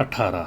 18।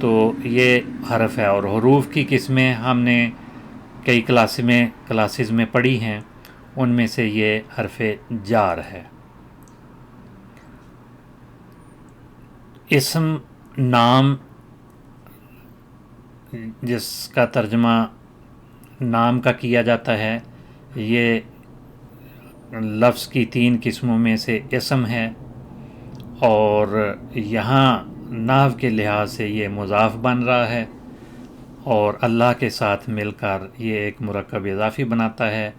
تو یہ حرف ہے، اور حروف کی قسمیں ہم نے کئی کلاسز میں پڑھی ہیں، ان میں سے یہ حرف جار ہے۔ اسم نام جس کا ترجمہ نام کا کیا جاتا ہے، یہ لفظ کی 3 قسموں میں سے اسم ہے، اور یہاں نحو کے لحاظ سے یہ مضاف بن رہا ہے، اور اللہ کے ساتھ مل کر یہ ایک مرکب اضافی بناتا ہے،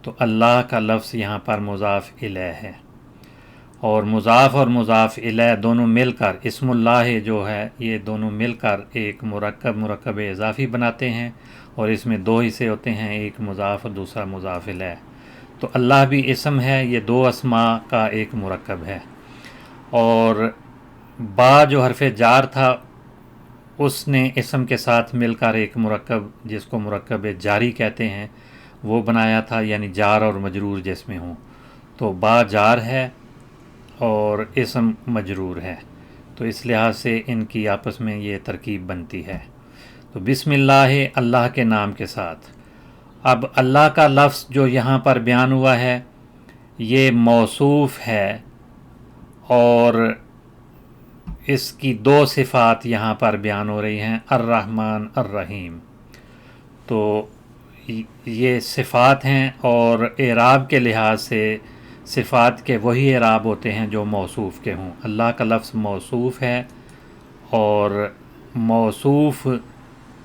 تو اللہ کا لفظ یہاں پر مضاف الیہ ہے، اور مضاف الیہ دونوں مل کر اسم اللہ جو ہے، یہ دونوں مل کر ایک مرکب اضافی بناتے ہیں، اور اس میں 2 حصے ہوتے ہیں، ایک مضاف اور دوسرا مضاف الیہ۔ تو اللہ بھی اسم ہے، یہ 2 اسماء کا ایک مرکب ہے۔ اور با جو حرف جار تھا، اس نے اسم کے ساتھ مل کر ایک مرکب جس کو مرکب جاری کہتے ہیں وہ بنایا تھا، یعنی جار اور مجرور جس میں ہوں، تو با جار ہے اور اسم مجرور ہے، تو اس لحاظ سے ان کی آپس میں یہ ترکیب بنتی ہے۔ تو بسم اللہ، اللہ کے نام کے ساتھ۔ اب اللہ کا لفظ جو یہاں پر بیان ہوا ہے یہ موصوف ہے، اور اس کی 2 صفات یہاں پر بیان ہو رہی ہیں، الرحمن الرحیم۔ تو یہ صفات ہیں، اور اعراب کے لحاظ سے صفات کے وہی اعراب ہوتے ہیں جو موصوف کے ہوں۔ اللہ کا لفظ موصوف ہے، اور موصوف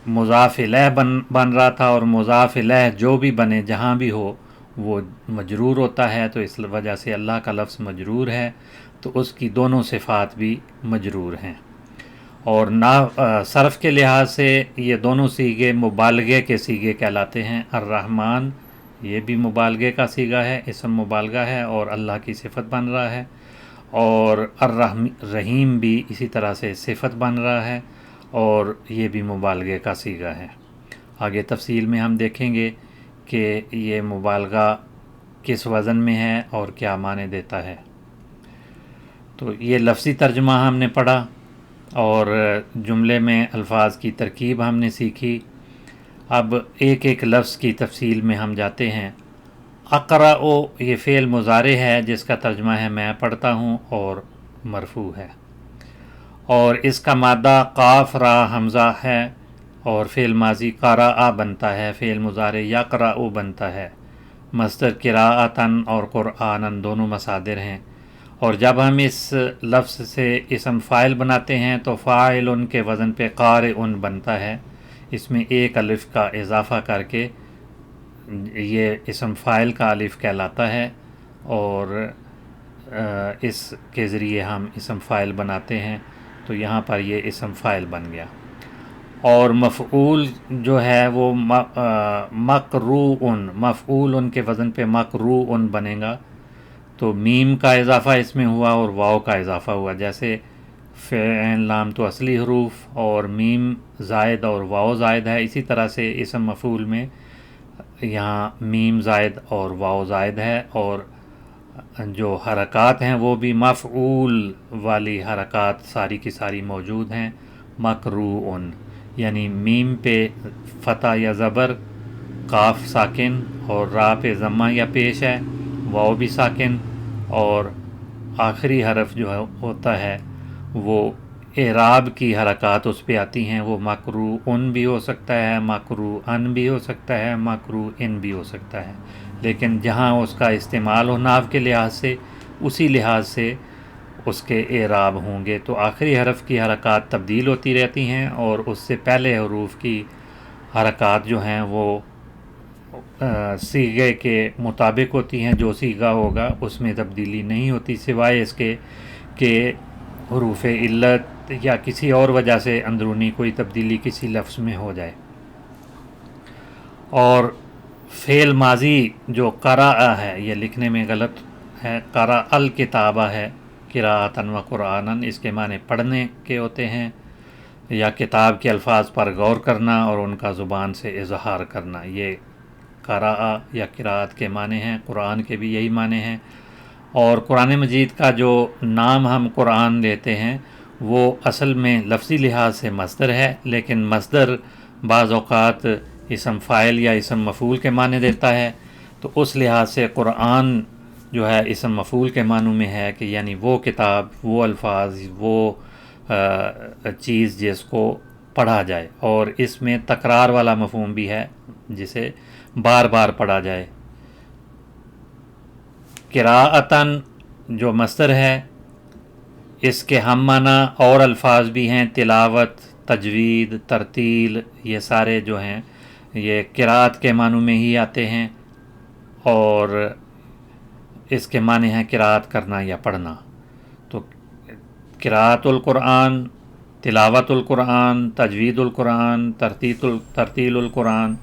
مضاف الیہ بن رہا تھا، اور مضاف الیہ جو بھی بنے جہاں بھی ہو وہ مجرور ہوتا ہے، تو اس وجہ سے اللہ کا لفظ مجرور ہے، تو اس کی دونوں صفات بھی مجرور ہیں۔ اور صرف کے لحاظ سے یہ دونوں صیغے مبالغے کے صیغے کہلاتے ہیں۔ الرحمن یہ بھی مبالغے کا صیغہ ہے، اسم مبالغہ ہے، اور اللہ کی صفت بن رہا ہے، اور رحیم بھی اسی طرح سے صفت بن رہا ہے، اور یہ بھی مبالغے کا صیغہ ہے۔ آگے تفصیل میں ہم دیکھیں گے کہ یہ مبالغہ کس وزن میں ہے اور کیا معنی دیتا ہے۔ تو یہ لفظی ترجمہ ہم نے پڑھا، اور جملے میں الفاظ کی ترکیب ہم نے سیکھی۔ اب ایک ایک لفظ کی تفصیل میں ہم جاتے ہیں۔ اقرأ یہ فعل مضارع ہے جس کا ترجمہ ہے میں پڑھتا ہوں، اور مرفوع ہے، اور اس کا مادہ قاف را حمزہ ہے، اور فعل ماضی قرأ بنتا ہے، فعل مضارع یقرأ بنتا ہے۔ مصدر قراءتاً اور قرآناً دونوں مصادر ہیں، اور جب ہم اس لفظ سے اسم فاعل بناتے ہیں تو فاعل کے وزن پہ قارئ بنتا ہے، اس میں ایک الف کا اضافہ کر کے یہ اسم فاعل کا الف کہلاتا ہے، اور اس کے ذریعے ہم اسم فاعل بناتے ہیں، تو یہاں پر یہ اسم فاعل بن گیا۔ اور مفعول جو ہے وہ مقروء، مفعول کے وزن پہ مقروء بنے گا، تو میم کا اضافہ اس میں ہوا اور واو کا اضافہ ہوا، جیسے فعل لام تو اصلی حروف اور میم زائد اور واو زائد ہے، اسی طرح سے اسم مفعول میں یہاں میم زائد اور واو زائد ہے، اور جو حرکات ہیں وہ بھی مفعول والی حرکات ساری کی ساری موجود ہیں۔ مقروء یعنی میم پہ فتح یا زبر، قاف ساکن، اور را پہ ضمہ یا پیش ہے، واو بھی ساکن، اور آخری حرف جو ہوتا ہے وہ اعراب کی حرکات اس پہ آتی ہیں، وہ مقروء بھی ہو سکتا ہے، مقروء بھی ہو سکتا ہے، مقروء بھی ہو سکتا ہے، لیکن جہاں اس کا استعمال ہو نحو کے لحاظ سے اسی لحاظ سے اس کے اعراب ہوں گے، تو آخری حرف کی حرکات تبدیل ہوتی رہتی ہیں، اور اس سے پہلے حروف کی حرکات جو ہیں وہ صیغے کے مطابق ہوتی ہیں، جو صیغہ ہوگا اس میں تبدیلی نہیں ہوتی، سوائے اس کے کہ حروف علت یا کسی اور وجہ سے اندرونی کوئی تبدیلی کسی لفظ میں ہو جائے۔ اور فعل ماضی جو قرأ ہے، یہ لکھنے میں غلط ہے، قرأ الکتابہ ہے، قراءۃ و قرآناً، اس کے معنی پڑھنے کے ہوتے ہیں، یا کتاب کے الفاظ پر غور کرنا اور ان کا زبان سے اظہار کرنا، یہ قراء یا قراءت کے معنی ہیں، قرآن کے بھی یہی معنی ہیں۔ اور قرآن مجید کا جو نام ہم قرآن لیتے ہیں وہ اصل میں لفظی لحاظ سے مصدر ہے، لیکن مصدر بعض اوقات اسم فاعل یا اسم مفعول کے معنی دیتا ہے، تو اس لحاظ سے قرآن جو ہے اسم مفعول کے معنوں میں ہے کہ یعنی وہ کتاب، وہ الفاظ، وہ چیز جس کو پڑھا جائے، اور اس میں تکرار والا مفہوم بھی ہے جسے بار بار پڑھا جائے۔ قراءتاً جو مصدر ہے اس کے ہم معنی اور الفاظ بھی ہیں، تلاوت، تجوید، ترتیل، یہ سارے جو ہیں یہ قراءت کے معنوں میں ہی آتے ہیں، اور اس کے معنی ہیں قراءت کرنا یا پڑھنا۔ تو قراءت القرآن، تلاوت القرآن، تجوید القرآن، ترتیل القرآن،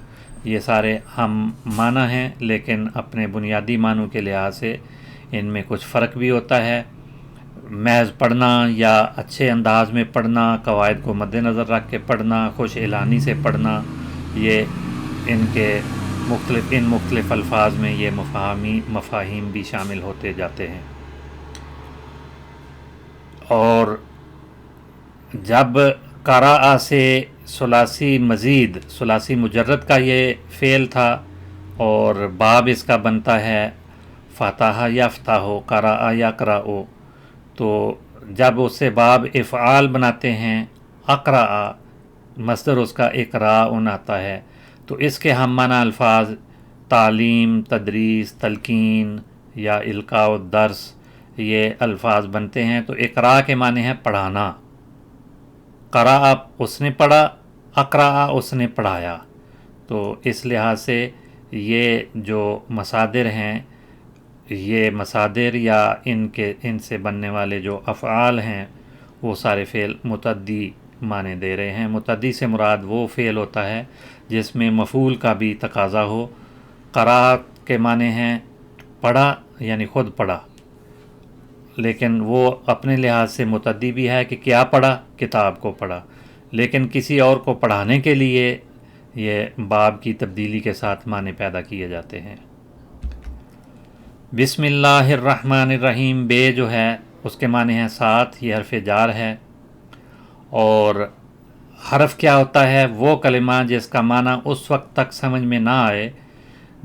یہ سارے ہم معنی ہیں، لیکن اپنے بنیادی معنوں کے لحاظ سے ان میں کچھ فرق بھی ہوتا ہے۔ محض پڑھنا یا اچھے انداز میں پڑھنا، قواعد کو مد نظر رکھ کے پڑھنا، خوش اعلانی سے پڑھنا، یہ ان مختلف الفاظ میں یہ مفاہیم بھی شامل ہوتے جاتے ہیں۔ اور جب قرأ سے ثلاثی مجرد کا یہ فعل تھا، اور باب اس کا بنتا ہے فتح یفتح، قرأ یقرأ، تو جب اس سے باب افعال بناتے ہیں، اقرأ مصدر اس کا اقراء آتا ہے، تو اس کے ہم معنی الفاظ تعلیم، تدریس، تلقین یا القاء الدرس، یہ الفاظ بنتے ہیں۔ تو اقراء کے معنی ہے پڑھانا، قرأ اس نے پڑھا، اقرأ اس نے پڑھایا۔ تو اس لحاظ سے یہ جو مصادر ہیں، یہ مصادر یا ان سے بننے والے جو افعال ہیں وہ سارے فعل متعدی معنی دے رہے ہیں۔ متعدی سے مراد وہ فعل ہوتا ہے جس میں مفعول کا بھی تقاضا ہو۔ قرأ کے معنی ہیں پڑھا، یعنی خود پڑھا، لیکن وہ اپنے لحاظ سے متعدی بھی ہے کہ کیا پڑھا، کتاب کو پڑھا، لیکن کسی اور کو پڑھانے کے لیے یہ باب کی تبدیلی کے ساتھ معنی پیدا کیے جاتے ہیں۔ بسم اللہ الرحمن الرحیم، بے جو ہے اس کے معنی ہیں ساتھ، یہ حرف جار ہے، اور حرف کیا ہوتا ہے؟ وہ کلمہ جس کا معنی اس وقت تک سمجھ میں نہ آئے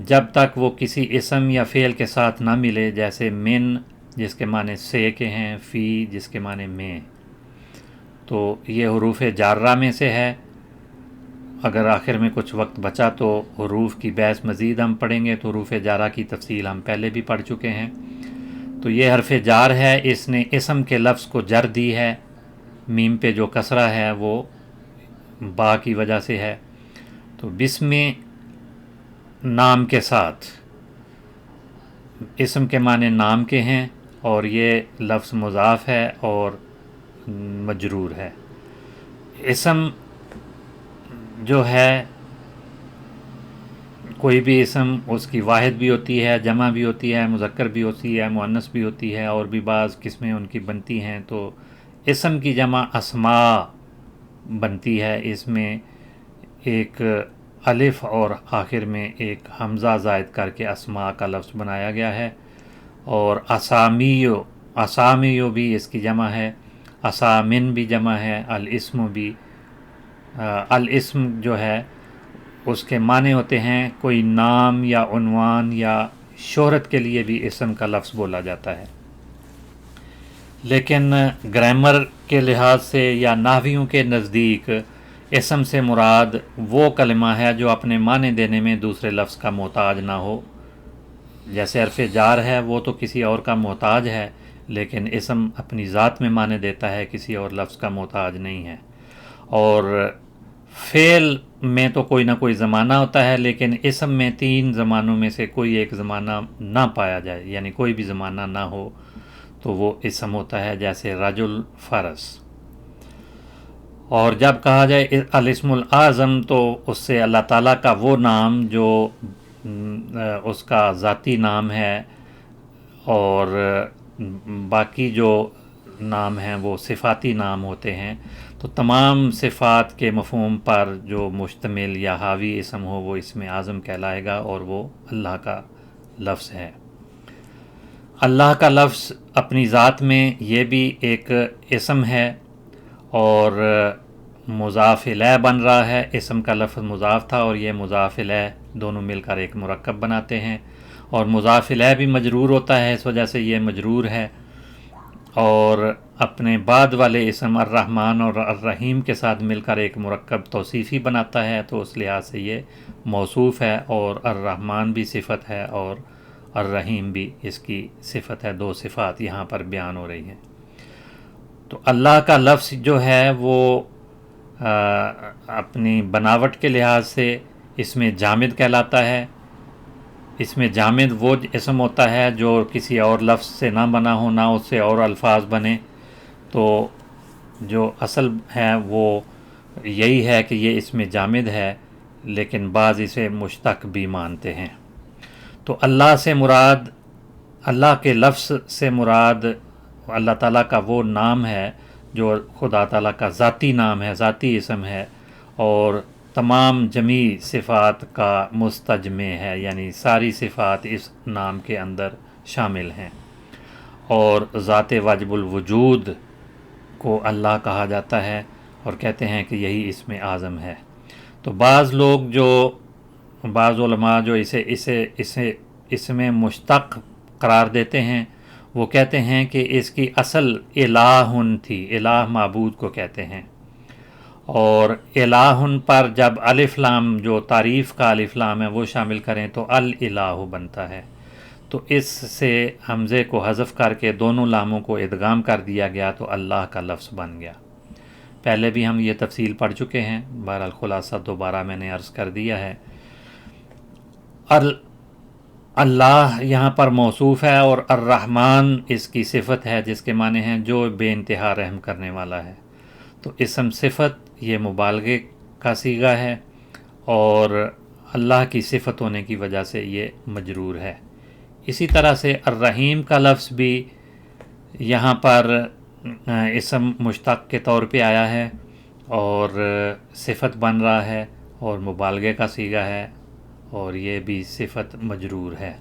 جب تک وہ کسی اسم یا فعل کے ساتھ نہ ملے، جیسے من جس کے معنی سے کے ہیں، فی جس کے معنی میں۔ تو یہ حروف جارہ میں سے ہے۔ اگر آخر میں کچھ وقت بچا تو حروف کی بحث مزید ہم پڑھیں گے، تو حروف جارہ کی تفصیل ہم پہلے بھی پڑھ چکے ہیں۔ تو یہ حرف جار ہے، اس نے اسم کے لفظ کو جر دی ہے، میم پہ جو کسرہ ہے وہ با کی وجہ سے ہے۔ تو بسم نام کے ساتھ، اسم کے معنی نام کے ہیں، اور یہ لفظ مضاف ہے اور مجرور ہے۔ اسم جو ہے کوئی بھی اسم، اس کی واحد بھی ہوتی ہے، جمع بھی ہوتی ہے، مذکر بھی ہوتی ہے، مؤنث بھی ہوتی ہے، اور بھی بعض قسمیں ان کی بنتی ہیں۔ تو اسم کی جمع اسماء بنتی ہے، اس میں ایک الف اور آخر میں ایک حمزہ زائد کر کے اسماء کا لفظ بنایا گیا ہے۔ اور اسامیو بھی اس کی جمع ہے، اسامن بھی جمع ہے، الاسم بھی۔ الاسم جو ہے اس کے معنی ہوتے ہیں کوئی نام یا عنوان یا شہرت کے لیے بھی اسم کا لفظ بولا جاتا ہے، لیکن گرامر کے لحاظ سے یا نحویوں کے نزدیک اسم سے مراد وہ کلمہ ہے جو اپنے معنی دینے میں دوسرے لفظ کا محتاج نہ ہو۔ جیسے حرف جار ہے، وہ تو کسی اور کا محتاج ہے، لیکن اسم اپنی ذات میں معنی دیتا ہے، کسی اور لفظ کا محتاج نہیں ہے۔ اور فعل میں تو کوئی نہ کوئی زمانہ ہوتا ہے، لیکن اسم میں 3 زمانوں میں سے کوئی ایک زمانہ نہ پایا جائے، یعنی کوئی بھی زمانہ نہ ہو تو وہ اسم ہوتا ہے، جیسے رجل، فرس۔ اور جب کہا جائے الاسم الاعظم تو اس سے اللہ تعالیٰ کا وہ نام جو اس کا ذاتی نام ہے، اور باقی جو نام ہیں وہ صفاتی نام ہوتے ہیں۔ تو تمام صفات کے مفہوم پر جو مشتمل یا حاوی اسم ہو وہ اسم اعظم کہلائے گا، اور وہ اللہ کا لفظ ہے۔ اللہ کا لفظ اپنی ذات میں یہ بھی ایک اسم ہے، اور مضاف الیہ بن رہا ہے، اسم کا لفظ مضاف تھا اور یہ مضاف الیہ دونوں مل کر ایک مرکب بناتے ہیں، اور مضاف الیہ بھی مجرور ہوتا ہے، اس وجہ سے یہ مجرور ہے، اور اپنے بعد والے اسم الرحمن اور الرحیم کے ساتھ مل کر ایک مرکب توصیفی بناتا ہے، تو اس لحاظ سے یہ موصوف ہے، اور الرحمن بھی صفت ہے اور الرحیم بھی اس کی صفت ہے، دو صفات یہاں پر بیان ہو رہی ہیں۔ تو اللہ کا لفظ جو ہے وہ اپنی بناوٹ کے لحاظ سے اس میں جامد کہلاتا ہے۔ اس میں جامد وہ اسم ہوتا ہے جو کسی اور لفظ سے نہ بنا ہو، نہ اس سے اور الفاظ بنے، تو جو اصل ہے وہ یہی ہے کہ یہ اس میں جامد ہے، لیکن بعض اسے مشتق بھی مانتے ہیں۔ تو اللہ سے مراد، اللہ کے لفظ سے مراد اللہ تعالیٰ کا وہ نام ہے جو خدا تعالیٰ کا ذاتی نام ہے، ذاتی اسم ہے، اور تمام جمیع صفات کا مستجمع ہے، یعنی ساری صفات اس نام کے اندر شامل ہیں، اور ذات واجب الوجود کو اللہ کہا جاتا ہے، اور کہتے ہیں کہ یہی اسم اعظم ہے۔ تو بعض لوگ بعض علماء جو اسے اسم مشتق قرار دیتے ہیں، وہ کہتے ہیں کہ اس کی اصل الہٌ تھی، الہ معبود کو کہتے ہیں، اور الہٌ پر جب الف لام جو تعریف کا الف لام ہے وہ شامل کریں تو الالہ بنتا ہے، تو اس سے حمزے کو حذف کر کے دونوں لاموں کو ادغام کر دیا گیا تو اللہ کا لفظ بن گیا۔ پہلے بھی ہم یہ تفصیل پڑھ چکے ہیں، بہرحال خلاصہ دوبارہ میں نے عرض کر دیا ہے۔ اللہ یہاں پر موصوف ہے، اور الرحمن اس کی صفت ہے جس کے معنی ہیں جو بے انتہا رحم کرنے والا ہے، تو اسم صفت یہ مبالغے کا صیغہ ہے، اور اللہ کی صفت ہونے کی وجہ سے یہ مجرور ہے۔ اسی طرح سے الرحیم کا لفظ بھی یہاں پر اسم مشتق کے طور پہ آیا ہے، اور صفت بن رہا ہے، اور مبالغے کا صیغہ ہے، اور یہ بھی صفت مجرور ہے۔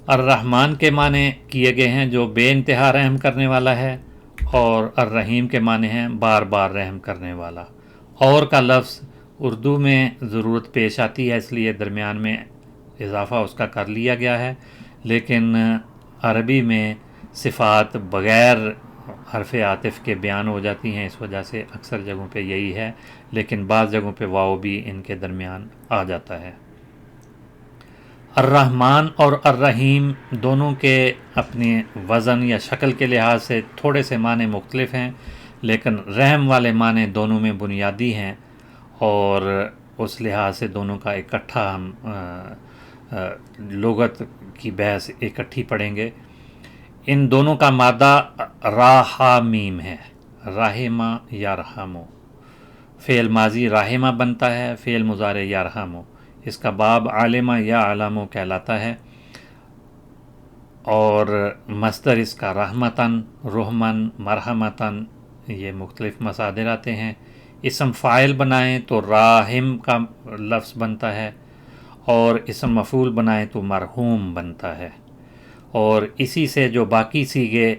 الرحمن کے معنی کیے گئے ہیں جو بے انتہا رحم کرنے والا ہے، اور الرحیم کے معنی ہیں بار بار رحم کرنے والا۔ اور کا لفظ اردو میں ضرورت پیش آتی ہے، اس لیے درمیان میں اضافہ اس کا کر لیا گیا ہے، لیکن عربی میں صفات بغیر حرف عاطف کے بیان ہو جاتی ہیں، اس وجہ سے اکثر جگہوں پہ یہی ہے، لیکن بعض جگہوں پہ واو بھی ان کے درمیان آ جاتا ہے۔ الرحمن اور الرحیم دونوں کے اپنے وزن یا شکل کے لحاظ سے تھوڑے سے معنی مختلف ہیں، لیکن رحم والے معنی دونوں میں بنیادی ہیں، اور اس لحاظ سے دونوں کا اکٹھا ہم لغت کی بحث اکٹھی پڑھیں گے۔ ان دونوں کا مادہ راہا میم ہے، راہمہ یرحمو، فعل ماضی راہمہ بنتا ہے، فعل مضارع یرحمو، اس کا باب عالمہ یا علمو کہلاتا ہے، اور مصدر اس کا رحمتاً، رحمن، مرحمتاً، یہ مختلف مصادر آتے ہیں۔ اسم فاعل بنائیں تو راحم کا لفظ بنتا ہے، اور اسم مفعول بنائیں تو مرحوم بنتا ہے، اور اسی سے جو باقی صیغے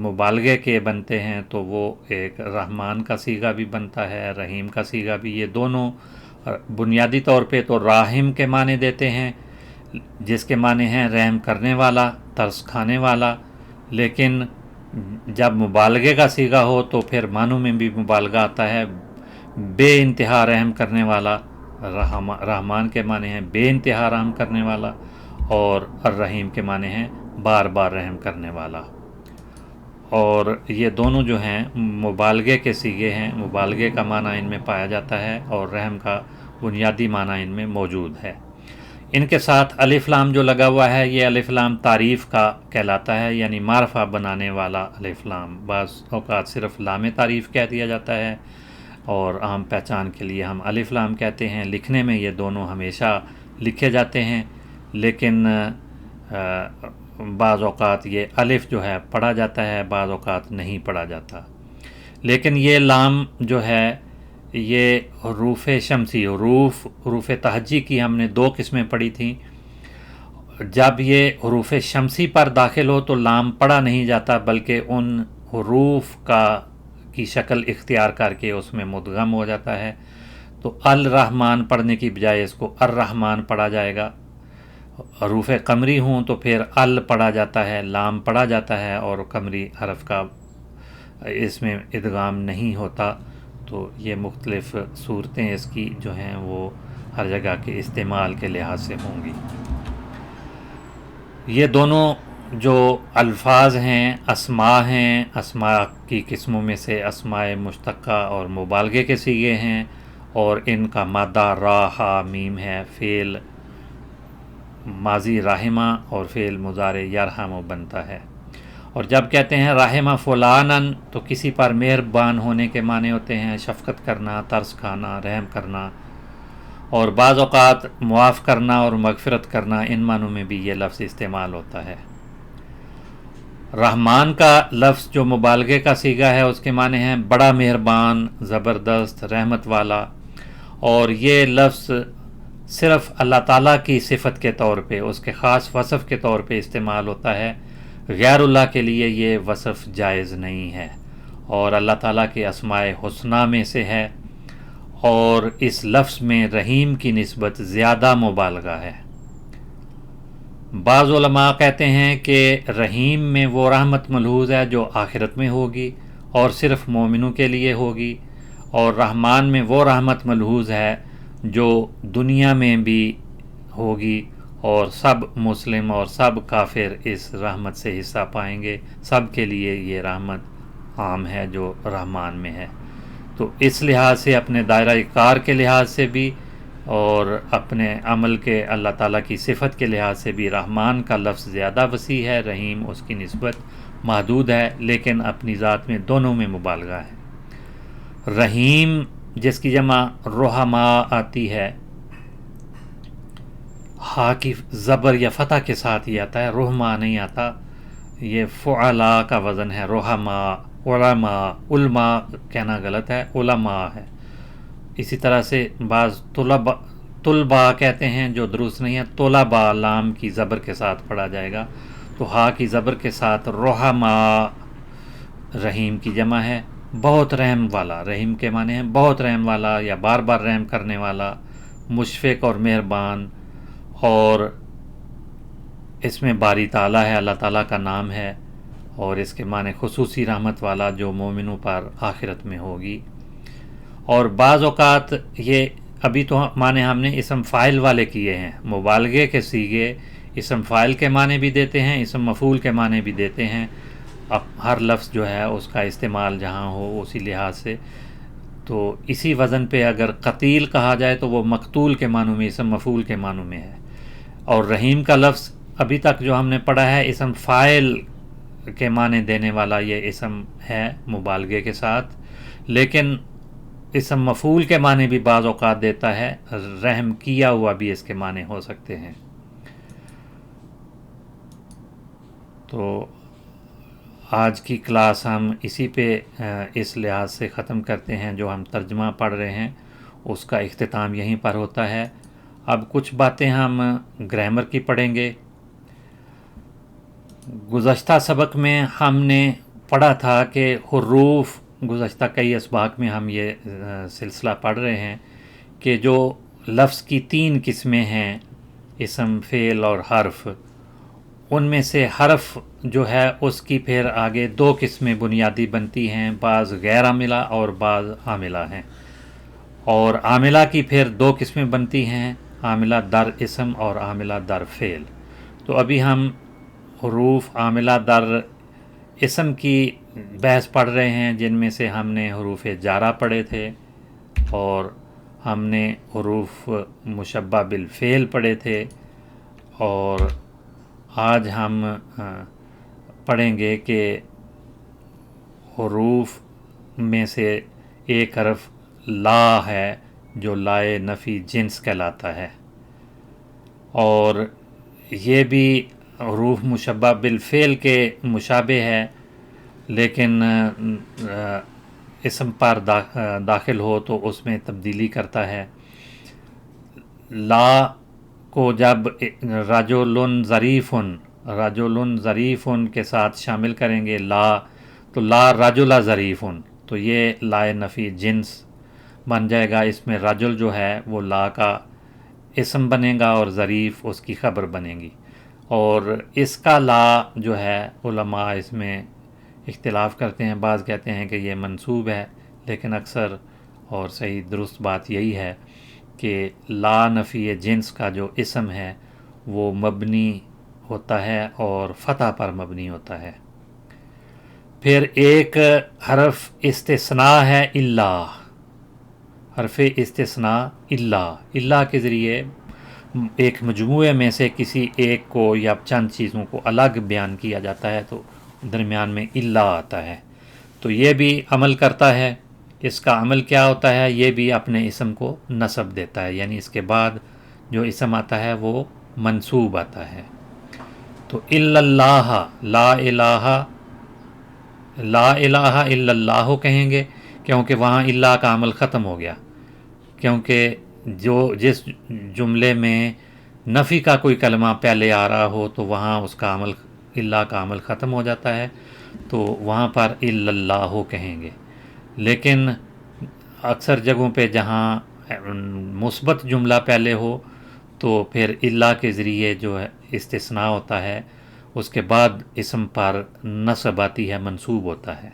مبالغے کے بنتے ہیں تو وہ ایک رحمان کا صیغہ بھی بنتا ہے، رحیم کا صیغہ بھی، یہ دونوں بنیادی طور پہ تو راحم کے معنی دیتے ہیں، جس کے معنی ہیں رحم کرنے والا، ترس کھانے والا، لیکن جب مبالغے کا صیغہ ہو تو پھر معنوں میں بھی مبالغہ آتا ہے، بے انتہا رحم کرنے والا، رحمان کے معنی ہیں بے انتہا رحم کرنے والا، اور الرحیم کے معنی ہیں بار بار رحم کرنے والا، اور یہ دونوں جو ہیں مبالغے کے صیغے ہیں، مبالغے کا معنی ان میں پایا جاتا ہے، اور رحم کا بنیادی معنی ان میں موجود ہے۔ ان کے ساتھ الف لام جو لگا ہوا ہے، یہ الف لام تعریف کا کہلاتا ہے، یعنی معرفہ بنانے والا الف لام، بعض اوقات صرف لام تعریف کہہ دیا جاتا ہے، اور عام پہچان کے لیے ہم الف لام کہتے ہیں۔ لکھنے میں یہ دونوں ہمیشہ لکھے جاتے ہیں، لیکن بعض اوقات یہ الف جو ہے پڑھا جاتا ہے، بعض اوقات نہیں پڑھا جاتا۔ لیکن یہ لام جو ہے یہ حروف شمسی، حروف تہجی کی ہم نے دو قسمیں پڑھی تھیں۔ جب یہ حروف شمسی پر داخل ہو تو لام پڑھا نہیں جاتا، بلکہ ان حروف کی شکل اختیار کر کے اس میں مدغم ہو جاتا ہے. تو الرحمن پڑھنے کی بجائے اس کو الرحمن پڑھا جائے گا. حروف قمری ہوں تو پھر ال پڑھا جاتا ہے، لام پڑھا جاتا ہے، اور قمری حرف کا اس میں ادغام نہیں ہوتا. تو یہ مختلف صورتیں اس کی جو ہیں وہ ہر جگہ کے استعمال کے لحاظ سے ہوں گی. یہ دونوں جو الفاظ ہیں اسماء ہیں، اسماء کی قسموں میں سے اسماء مشتقہ اور مبالغے کے صیغے ہیں، اور ان کا مادہ را ہا میم ہے. فعل ماضی راحمہ اور فعل مضارع یرحم بنتا ہے. اور جب کہتے ہیں راحمہ فلانن تو کسی پر مہربان ہونے کے معنی ہوتے ہیں، شفقت کرنا، ترس کھانا، رحم کرنا، اور بعض اوقات معاف کرنا اور مغفرت کرنا، ان معنوں میں بھی یہ لفظ استعمال ہوتا ہے. رحمان کا لفظ جو مبالغے کا صیغہ ہے اس کے معنی ہیں بڑا مہربان، زبردست، رحمت والا. اور یہ لفظ صرف اللہ تعالیٰ کی صفت کے طور پہ، اس کے خاص وصف کے طور پہ استعمال ہوتا ہے. غیر اللہ کے لیے یہ وصف جائز نہیں ہے، اور اللہ تعالیٰ کے اسماء حسنیٰ میں سے ہے. اور اس لفظ میں رحیم کی نسبت زیادہ مبالغہ ہے. بعض علماء کہتے ہیں کہ رحیم میں وہ رحمت ملحوظ ہے جو آخرت میں ہوگی اور صرف مومنوں کے لیے ہوگی، اور رحمان میں وہ رحمت ملحوظ ہے جو دنیا میں بھی ہوگی، اور سب مسلم اور سب کافر اس رحمت سے حصہ پائیں گے. سب کے لیے یہ رحمت عام ہے جو رحمان میں ہے. تو اس لحاظ سے اپنے دائرہ کار کے لحاظ سے بھی اور اپنے عمل کے اللہ تعالیٰ کی صفت کے لحاظ سے بھی رحمان کا لفظ زیادہ وسیع ہے، رحیم اس کی نسبت محدود ہے، لیکن اپنی ذات میں دونوں میں مبالغہ ہے. رحیم جس کی جمع رحما آتی ہے، ہا کی زبر یا فتح کے ساتھ ہی آتا ہے، رحما نہیں آتا. یہ فعلا کا وزن ہے، رحما. علماء کہنا غلط ہے، علماء ہے. اسی طرح سے بعض طلباء کہتے ہیں جو درست نہیں ہے، طلباء لام کی زبر کے ساتھ پڑھا جائے گا. تو ہا کی زبر کے ساتھ رحما رحیم کی جمع ہے، بہت رحم والا. رحیم کے معنی ہیں بہت رحم والا یا بار بار رحم کرنے والا، مشفق اور مہربان. اور اس میں باری تعالیٰ ہے، اللہ تعالیٰ کا نام ہے، اور اس کے معنی خصوصی رحمت والا جو مومنوں پر آخرت میں ہوگی. اور بعض اوقات یہ ابھی تو معنی ہم نے اسم فاعل والے کیے ہیں، مبالغے کے صیغے اسم فاعل کے معنی بھی دیتے ہیں، اسم مفعول کے معنی بھی دیتے ہیں. اب ہر لفظ جو ہے اس کا استعمال جہاں ہو اسی لحاظ سے. تو اسی وزن پہ اگر قتیل کہا جائے تو وہ مقتول کے معنوں میں، اسم مفعول کے معنوں میں ہے. اور رحیم کا لفظ ابھی تک جو ہم نے پڑھا ہے اسم فاعل کے معنی دینے والا یہ اسم ہے مبالغے کے ساتھ، لیکن اسم مفعول کے معنی بھی بعض اوقات دیتا ہے، رحم کیا ہوا بھی اس کے معنی ہو سکتے ہیں. تو آج کی کلاس ہم اسی پہ اس لحاظ سے ختم کرتے ہیں، جو ہم ترجمہ پڑھ رہے ہیں اس کا اختتام یہیں پر ہوتا ہے. اب کچھ باتیں ہم گرامر کی پڑھیں گے. گزشتہ سبق میں ہم نے پڑھا تھا کہ حروف، گزشتہ کئی اسباق میں ہم یہ سلسلہ پڑھ رہے ہیں کہ جو لفظ کی 3 قسمیں ہیں، اسم، فعل اور حرف، ان میں سے حرف جو ہے اس کی پھر آگے 2 قسمیں بنیادی بنتی ہیں، بعض غیر عاملہ اور بعض عاملہ ہیں. اور عاملہ کی پھر 2 قسمیں بنتی ہیں، عاملہ در اسم اور عاملہ در فعل. تو ابھی ہم حروف عاملہ در اسم کی بحث پڑھ رہے ہیں، جن میں سے ہم نے حروف جارہ پڑھے تھے، اور ہم نے حروف مشبہ بالفعل پڑھے تھے. اور آج ہم پڑھیں گے کہ حروف میں سے ایک حرف لا ہے جو لائے نفی جنس کہلاتا ہے، اور یہ بھی حروف مشبہ بالفعل کے مشابہ ہے، لیکن اسم پر داخل ہو تو اس میں تبدیلی کرتا ہے. لا کو جب رجل ظریف کے ساتھ شامل کریں گے لا، تو لا رجل ظریف، تو یہ لا نفی جنس بن جائے گا. اس میں رجل جو ہے وہ لا کا اسم بنے گا اور ظریف اس کی خبر بنے گی. اور اس کا لا جو ہے علماء اس میں اختلاف کرتے ہیں. بعض کہتے ہیں کہ یہ منصوب ہے، لیکن اکثر اور صحیح درست بات یہی ہے کہ لا نفی جنس کا جو اسم ہے وہ مبنی ہوتا ہے اور فتح پر مبنی ہوتا ہے. پھر ایک حرف استثناء ہے الا، حرف استثناء الا کے ذریعے ایک مجموعے میں سے کسی ایک کو یا چند چیزوں کو الگ بیان کیا جاتا ہے تو درمیان میں الا آتا ہے. تو یہ بھی عمل کرتا ہے. اس کا عمل کیا ہوتا ہے؟ یہ بھی اپنے اسم کو نصب دیتا ہے، یعنی اس کے بعد جو اسم آتا ہے وہ منصوب آتا ہے. تو الا اللہ، لا الہ الا اللہ کہیں گے کیونکہ وہاں الا کا عمل ختم ہو گیا، کیونکہ جس جملے میں نفی کا کوئی کلمہ پہلے آ رہا ہو تو وہاں اس کا عمل الا کا عمل ختم ہو جاتا ہے، تو وہاں پر الا اللہ کہیں گے. لیکن اکثر جگہوں پہ جہاں مثبت جملہ پہلے ہو تو پھر الا کے ذریعے جو ہے استثناء ہوتا ہے، اس کے بعد اسم پر نصب آتی ہے، منصوب ہوتا ہے.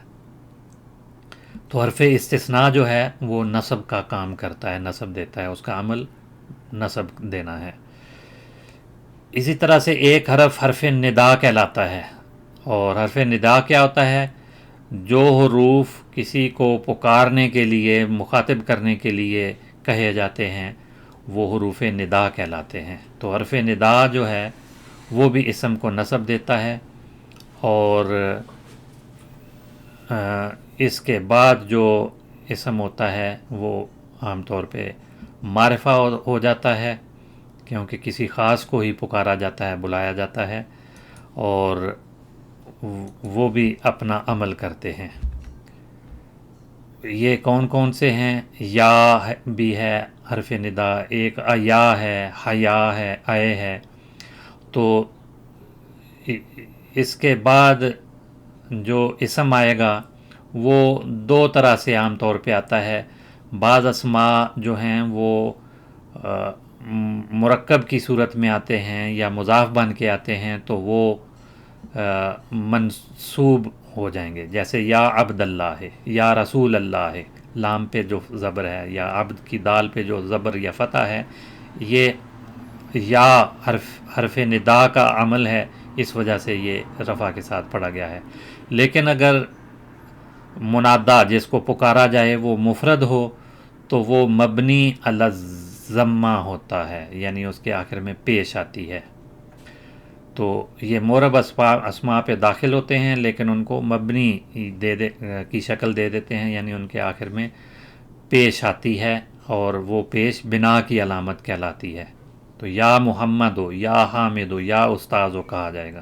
تو حرف استثناء جو ہے وہ نصب کا کام کرتا ہے، نصب دیتا ہے، اس کا عمل نصب دینا ہے. اسی طرح سے ایک حرف ندا کہلاتا ہے. اور حرف ندا کیا ہوتا ہے؟ جو حروف کسی کو پکارنے کے لیے، مخاطب کرنے کے لیے کہے جاتے ہیں وہ حروف ندا کہلاتے ہیں. تو حرف ندا جو ہے وہ بھی اسم کو نصب دیتا ہے، اور اس کے بعد جو اسم ہوتا ہے وہ عام طور پہ معرفہ ہو جاتا ہے، کیونکہ کسی خاص کو ہی پکارا جاتا ہے، بلایا جاتا ہے، اور وہ بھی اپنا عمل کرتے ہیں. یہ کون کون سے ہیں؟ یا بھی ہے حرف ندا، ایک ایا ہے، حیا ہے، اے ہے. تو اس کے بعد جو اسم آئے گا وہ دو طرح سے عام طور پہ آتا ہے. بعض اسماء جو ہیں وہ مرکب کی صورت میں آتے ہیں یا مضاف بن کے آتے ہیں تو وہ منصوب ہو جائیں گے. جیسے یا عبد اللہ ہے، یا رسول اللہ ہے، لام پہ جو زبر ہے، یا عبد کی دال پہ جو زبر یا فتح ہے، یہ یا حرف ندا کا عمل ہے، اس وجہ سے یہ رفع کے ساتھ پڑھا گیا ہے. لیکن اگر منادا جس کو پکارا جائے وہ مفرد ہو تو وہ مبنی علی الضمہ ہوتا ہے، یعنی اس کے آخر میں پیش آتی ہے. تو یہ مورب اسماء پہ داخل ہوتے ہیں لیکن ان کو مبنی کی شکل دے دیتے ہیں، یعنی ان کے آخر میں پیش آتی ہے، اور وہ پیش بنا کی علامت کہلاتی ہے. تو یا محمد ہو، یا حامد ہو، یا استاذ ہو کہا جائے گا،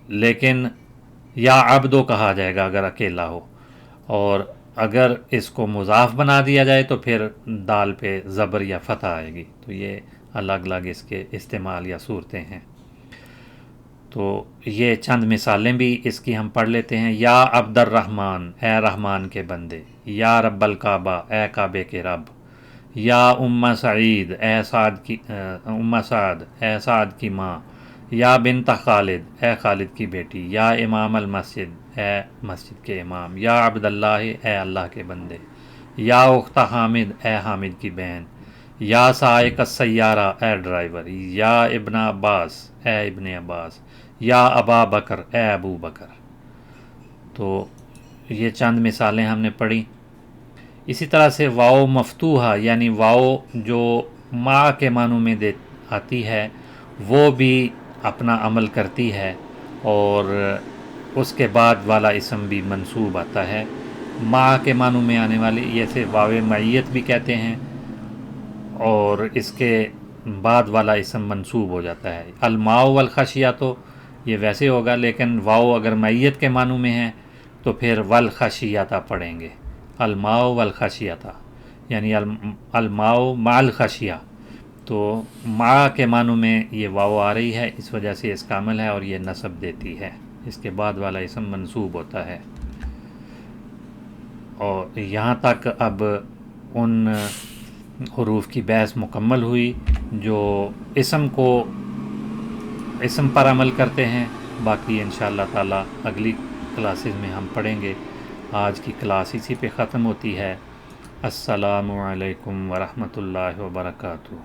لیکن یا عبد ہو کہا جائے گا اگر اکیلا ہو. اور اگر اس کو مضاف بنا دیا جائے تو پھر دال پہ زبر یا فتح آئے گی. تو یہ الگ الگ اس کے استعمال یا صورتیں ہیں. تو یہ چند مثالیں بھی اس کی ہم پڑھ لیتے ہیں. یا عبد الرحمن، اے رحمان کے بندے. یا رب الکعبہ، اے کعبے کے رب. یا سعید، اے سعد، اے سعد کی ماں. یا بنت خالد، اے خالد کی بیٹی. یا امام المسجد، اے مسجد کے امام. یا عبد اللہ، اے اللہ کے بندے. یا اخت حامد، اے حامد کی بہن. یا سائق السیارہ، اے ڈرائیور. یا ابن عباس، اے ابن عباس. یا ابا بکر، اے ابو بکر. تو یہ چند مثالیں ہم نے پڑھی. اسی طرح سے واؤ مفتوحہ، یعنی واؤ جو ما کے معنوں میں آتی ہے وہ بھی اپنا عمل کرتی ہے، اور اس کے بعد والا اسم بھی منصوب آتا ہے. ما کے معنوں میں آنے والی جیسے واو معیت بھی کہتے ہیں، اور اس کے بعد والا اسم منصوب ہو جاتا ہے. الماء والخشیہ تو یہ ویسے ہوگا، لیکن واو اگر معیت کے معنوں میں ہے تو پھر والخشیہ پڑھیں گے. الماء والخشیہ، یعنی الماء مع الخشیہ. تو ما کے معنوں میں یہ واو آ رہی ہے، اس وجہ سے اس کا عمل ہے اور یہ نصب دیتی ہے. اس کے بعد والا اسم منصوب ہوتا ہے. اور یہاں تک اب ان حروف کی بحث مکمل ہوئی جو اسم پر عمل کرتے ہیں. باقی انشاءاللہ تعالی اگلی کلاسز میں ہم پڑھیں گے. آج کی کلاس اسی پہ ختم ہوتی ہے. السلام علیکم ورحمۃ اللہ وبرکاتہ.